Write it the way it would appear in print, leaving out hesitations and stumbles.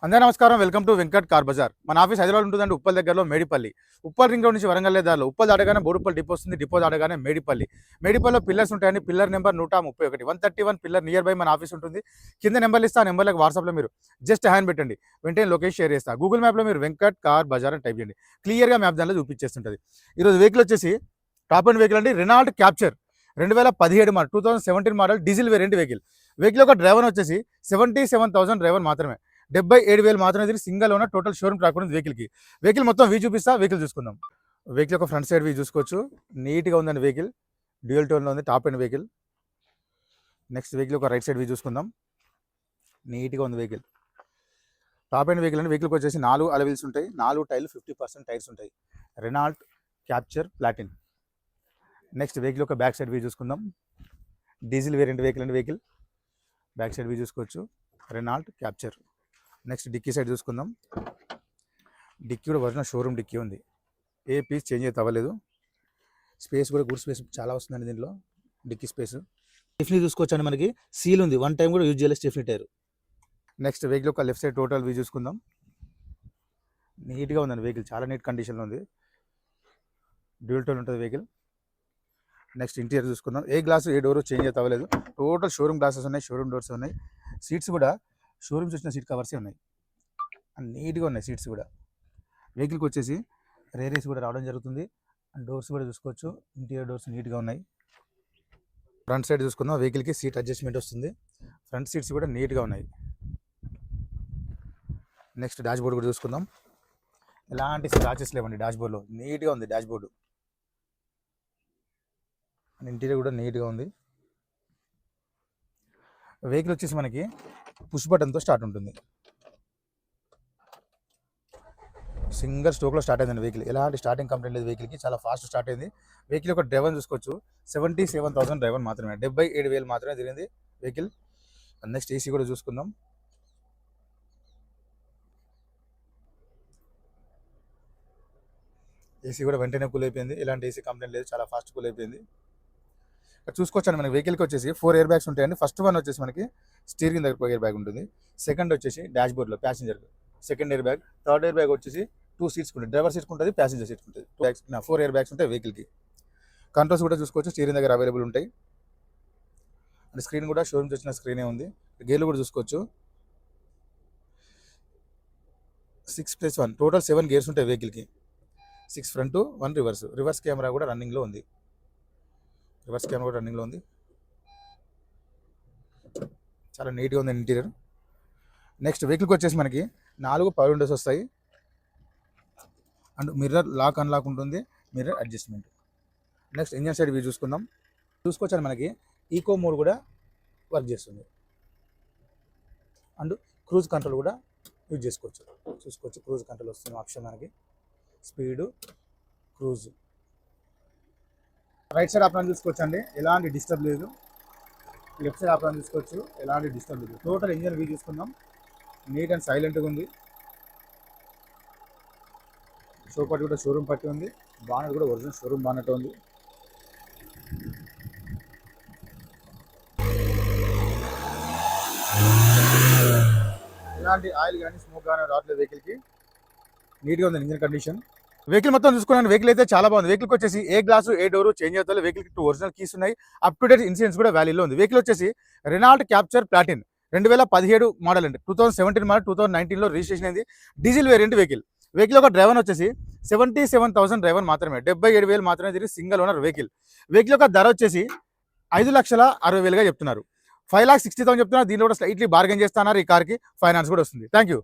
అందరూ నమస్కారం. Welcome to Venkat car bazaar. మన ఆఫీస్ హైదరాబాద్ ఉంటుందండి, ఉప్పల్ దగ్గరలో మేడిపల్లి. ఉప్పల్ రింగ్ రోడ్ నుంచి వరంగల్ దారిలో ఉప్పల్ దాటగానే బోడుప్పల్ డిపో వస్తుంది. డిపో దాటగానే మేడిపల్లి. మేడిపల్లిలో పిల్లర్స్ ఉంటాయండి. Pillar number 131 131 pillar near by మన ఆఫీస్ ఉంటుంది. కింద నెంబర్లు ఇస్తా, ఆ నెంబర్లకు వాట్సాప్లో మీరు జస్ట్ హ్యాండ్ పెట్టండి, వెంటనే లొకేషన్ షేర్ చేస్తా. గూగుల్ మ్యాప్లో మీరు వెంకట్ కార్ బజార్ అని టైప్ చేయండి, క్లియర్గా మ్యాప్ దానిలో చూపించేస్తుంటుంది. ఈరోజు వెహికల్ వచ్చేసి టాప్ అండ్ వెహికల్ అండి, Renault capture 2017 model, 2017 model diesel variant vehicle. Vehicle ఒక డ్రైవర్ వచ్చేసి 77,000 డ్రైవర్ మాత్రమే, 77,000 మాత్రమే. ఇది single owner, total showroom track ఉంది వెహికల్కి. వెహికల్ మొత్తం వ్యూ చూపిస్తా, వెహికల్ చూసుకుందాం. వెహికల్ ఒక ఫ్రంట్ సైడ్ వ్యూ చూసుకోవచ్చు, నీట్గా ఉందండి వెహికల్, డ్యూయల్ టోన్లో ఉంది, top and vehicle. Next vehicle ఒక రైట్ సైడ్ వ్యూ చూసుకుందాం, నీట్గా ఉంది వెహికల్. టాప్ అండ్ వెహికల్ అంటే వెహికల్కి వచ్చేసి 4 అలవీల్స్ ఉంటాయి, 4 టైర్లు 50% టైర్స్ ఉంటాయి. Renault Captur Platine. Next vehicle ఒక బ్యాక్ సైడ్ వ్యూ చూసుకుందాం, డీజిల్ వేరియంట్ వెహికల్ అండి వెహికల్. బ్యాక్ సైడ్ వ్యూ చూసుకోవచ్చు, Renault Captur. Next dickey side చూసుకుందాం, డిక్కీ కూడా ఒరిజినల్ షోరూమ్ డిక్కీ ఉంది, ఏ పీస్ చేంజ్ అయితే అవ్వలేదు. స్పేస్ కూడా గుడ్ స్పేస్ చాలా వస్తుందండి దీంట్లో, డిక్కీ స్పేస్. స్టెఫ్నీ చూసుకోవచ్చు అండి, మనకి సీల్ ఉంది, 1 టైం కూడా యూజ్ చేయలేదు స్టెఫ్నీ టైర్. నెక్స్ట్ వెహికల్ ఒక లెఫ్ట్ సైడ్ టోటల్ వ్యూ చూసుకుందాం, నీట్గా ఉందండి వెహికల్, చాలా నీట్ కండిషన్లో ఉంది, డ్యూయల్ టోన్ ఉంటుంది వెహికల్. నెక్స్ట్ ఇంటీరియర్ చూసుకుందాం, ఏ గ్లాసు ఏ డోరు చేంజ్ అయితే అవ్వలేదు, టోటల్ షోరూమ్ గ్లాసెస్ ఉన్నాయి, షోరూమ్ డోర్స్ ఉన్నాయి. సీట్స్ కూడా షోరూమ్స్ వచ్చిన సీట్ కవర్సే ఉన్నాయి, నీట్గా ఉన్నాయి సీట్స్ కూడా. వెహికల్కి వచ్చేసి రేరేస్ కూడా రావడం జరుగుతుంది, అండ్ డోర్స్ కూడా చూసుకోవచ్చు, ఇంటీరియర్ డోర్స్ నీట్గా ఉన్నాయి. ఫ్రంట్ సైడ్ చూసుకుందాం, వెహికల్కి సీట్ అడ్జస్ట్మెంట్ వస్తుంది, ఫ్రంట్ సీట్స్ కూడా నీట్గా ఉన్నాయి. నెక్స్ట్ డాష్ బోర్డ్ కూడా చూసుకుందాం, ఎలాంటి స్క్రాచెస్ లేవండి డాష్ బోర్డ్లో, నీట్గా ఉంది డాష్ బోర్డు. ఇంటీరియర్ కూడా నీట్గా ఉంది. వెహికల్ వచ్చేసి మనకి పుష్ బటన్తో స్టార్ట్ ఉంటుంది, సింగల్ స్ట్రోక్లో స్టార్ట్ అయిందండి వెహికల్, ఎలాంటి స్టార్టింగ్ కంప్లైంట్ లేదు వెహికల్కి, చాలా ఫాస్ట్ స్టార్ట్ అయింది. వెహికల్ ఒక డ్రైవర్ చూసుకోవచ్చు, 77,000 డ్రైవర్ మాత్రమే, 77,000 మాత్రమే తిరిగింది వెహికల్. నెక్స్ట్ ఏసీ కూడా చూసుకుందాం, ఏసీ కూడా వెంటనే కూల్ అయిపోయింది, ఎలాంటి ఏసీ కంప్లైంట్ లేదు, చాలా ఫాస్ట్ కూల్ అయిపోయింది. చూసుకోవచ్చండి, మనకి వెహికల్కి వచ్చేసి 4 ఎయిర్ బ్యాగ్స్ ఉంటాయండి. ఫస్ట్ వన్ వచ్చేసి మనకి స్టీరింగ్ దగ్గర ఎయిర్ బ్యాగ్ ఉంటుంది, సెకండ్ వచ్చేసి డాష్ బోర్డ్లో passenger second air bag, third air bag వచ్చేసి 2 సీట్స్ ఉంటుంది, డ్రైవర్ సీట్ ఉంటుంది, ప్యాసింజర్ సీట్ ఉంటుంది. 4 ఎయిర్ బ్యాగ్స్ ఉంటాయి వెహికల్కి. కంట్రోల్స్ కూడా చూసుకోవచ్చు, స్టీరింగ్ దగ్గర అవైలబుల్ ఉంటాయి, అండ్ స్క్రీన్ కూడా షోరూమ్స్ వచ్చిన స్క్రీనే ఉంది. గేర్లు కూడా చూసుకోవచ్చు, 6+1 టోటల్ 7 గేర్స్ ఉంటాయి వెహికల్కి, 6 ఫ్రంట్ 1 రివర్స్. రివర్స్ కెమెరా కూడా రన్నింగ్లో ఉంది, చాలా నీట్గా ఉంది ఇంటీరియర్. నెక్స్ట్ వెహికల్కి వచ్చేసి మనకి 4 పవర్ విండోస్ వస్తాయి, అండ్ మిర్రర్ లాక్ అన్లాక్ ఉంటుంది, mirror adjustment. Next engine side view చూసుకోవచ్చు, మనకి ఈకో మోడ్ కూడా వర్క్ చేస్తుంది, అండ్ క్రూజ్ కంట్రోల్ కూడా యూజ్ చూసుకోవచ్చు, క్రూజ్ కంట్రోల్ వస్తుంది ఆప్షన్ మనకి, speed, cruise. Right side option చూసుకోవచ్చు అండి, ఎలాంటి డిస్టర్బ్ లేదు. లెఫ్ట్ సైడ్ ఆప్షన్ చూసుకోవచ్చు, ఎలాంటి డిస్టర్బ్ లేదు. టోటల్ ఇంజన్ వ్యూ చూసుకుందాం, నీట్ అండ్ సైలెంట్గా ఉంది. షో పట్టి కూడా షోరూమ్ పట్టి ఉంది, బానెట్ కూడా ఒరిజినల్ షోరూమ్ బానెట్ ఉంది. ఎలాంటి ఆయిల్ కానీ స్మోక్ కానీ రావట్లేదు వెహికల్కి, నీట్గా ఉంది ఇంజన్ కండిషన్. వెహికల్ మొత్తం చూసుకున్నాను, వెహికల్ అయితే చాలా బాగుంది. వెహికల్కి వచ్చేసి ఏ గ్లాసు ఏ డోరు చేంజ్ అవుతాయి, వెహికల్కి 2 ఒరిజినల్ కీస్ ఉన్నాయి, అప్ టు డేట్ ఇన్సూరెన్స్ కూడా వ్యాలీలో ఉంది. వెహికల్ వచ్చేసి రెనాల్ట్ క్యాప్చర్ ప్లాటిన్ 2017 మోడల్ అండి, 2017 మోడల్, 2019లో రిజిస్ట్రేషన్ అయింది, డీజిల్ వేరియంట్ వెహికల్. వెహికల్ ఒక డ్రైవర్ వచ్చేసి 77,000 డ్రైవర్ మాత్రమే, 77,000 మాత్రమే తిరిగి సింగిల్ ఓనర్ వెహికల్. వెహికల్ యొక్క ధర వచ్చేసి 5,60,60,000గా చెప్తున్నారు, 5,60,000 చెప్తున్నారు. దీనిలో కూడా స్లైట్లీ బార్గెన్ చేస్తున్నారు, ఈ కార్కి ఫైనాన్స్ కూడా వస్తుంది. Thank you.